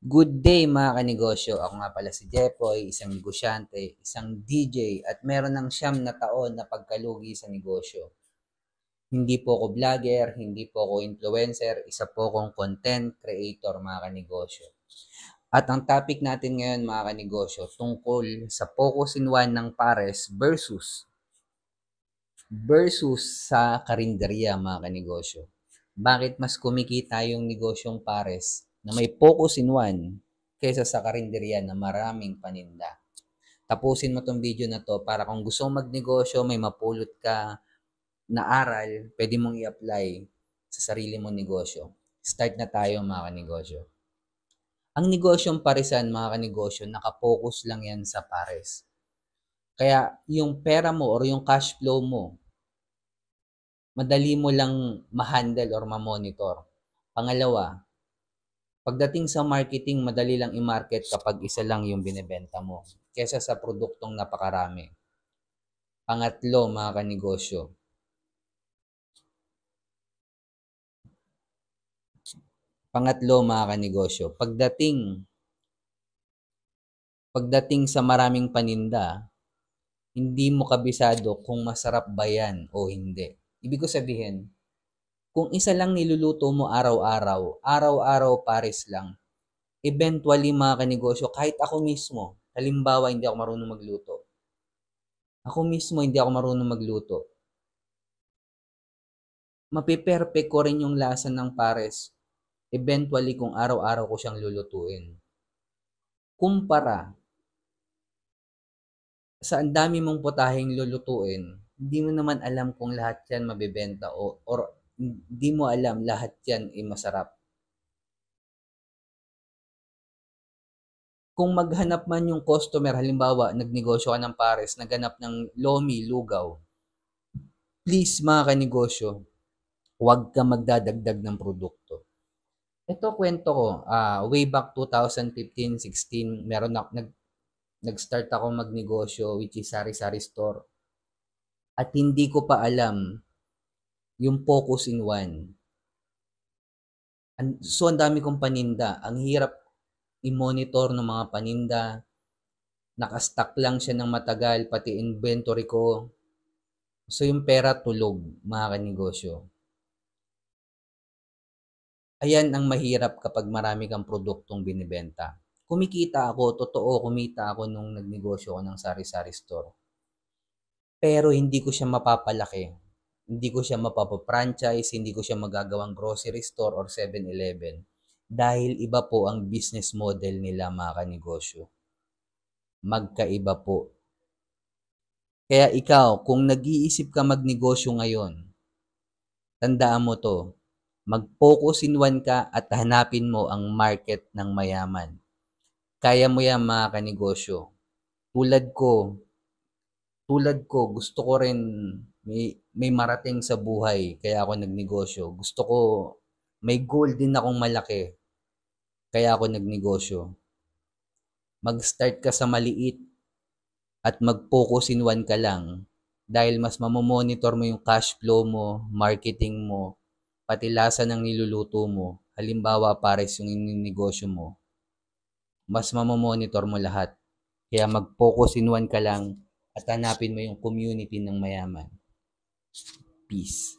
Good day mga kanegosyo. Ako nga pala si Jepoy, isang negosyante, isang DJ at meron ng 9 na taon na pagkalugi sa negosyo. Hindi po ako vlogger, hindi po ako influencer, isa po akong content creator mga kanegosyo. At ang topic natin ngayon mga kanegosyo tungkol sa focus in one ng pares versus sa karinderya mga kanegosyo. Bakit mas kumikita yung negosyong pares na may focus in one kaysa sa karinderya na maraming paninda? Tapusin mo tong video na to para kung gusto mong magnegosyo, may mapulot ka na aral, pwede mong i-apply sa sarili mong negosyo. Start na tayo mga kanegosyo. Ang negosyong parisan mga kanegosyo, nakapokus lang yan sa pares. Kaya yung pera mo or yung cash flow mo, madali mo lang ma-handle or ma-monitor. Pangalawa, pagdating sa marketing, madali lang i-market kapag isa lang yung binebenta mo kesa sa produktong napakarami. Pangatlo, mga kanegosyo. Pagdating sa maraming paninda, hindi mo kabisado kung masarap ba yan o hindi. Ibig ko sabihin, kung isa lang niluluto mo araw-araw pares lang, eventually mga kanegosyo, kahit ako mismo, halimbawa hindi ako marunong magluto. Mapiperfect ko rin yung lasa ng pares eventually kung araw-araw ko siyang lulutuin. Kumpara sa ang dami mong putaheng lulutuin, hindi mo naman alam kung lahat yan mabebenta or hindi mo alam lahat yan ay masarap. Kung maghanap man yung customer, halimbawa, nagnegosyo ka ng pares, naghanap ng lomi, lugaw, please mga kanegosyo, huwag ka magdadagdag ng produkto. Ito kwento ko, way back 2015-16, nag-start ako magnegosyo which is sari-sari store. At hindi ko pa alam yung focus in one. So, ang dami kong paninda. Ang hirap i-monitor ng mga paninda. Nakastock lang siya ng matagal, pati inventory ko. So, yung pera tulog, mga kanegosyo. Ayan ang mahirap kapag marami kang produktong binibenta. Kumikita ako nung nagnegosyo ko ng sari-sari store. Pero hindi ko siya mapapalaki. Hindi ko siya mapapa-franchise, hindi ko siya magagawang grocery store or 7-Eleven. Dahil iba po ang business model nila mga kanegosyo. Magkaiba po. Kaya ikaw, kung nag-iisip ka magnegosyo ngayon, tandaan mo to, mag-focus in one ka at hanapin mo ang market ng mayaman. Kaya mo yan mga kanegosyo. Tulad ko, gusto ko rin may marating sa buhay kaya ako nagnegosyo. Gusto ko, may goal din akong malaki kaya ako nagnegosyo. Mag-start ka sa maliit at mag-focus in one ka lang dahil mas mamomonitor mo yung cash flow mo, marketing mo, pati lasa ng niluluto mo. Halimbawa, pares yung negosyo mo. Mas mamomonitor mo lahat. Kaya mag-focus in one ka lang at hanapin mo yung community ng mayaman. Peace.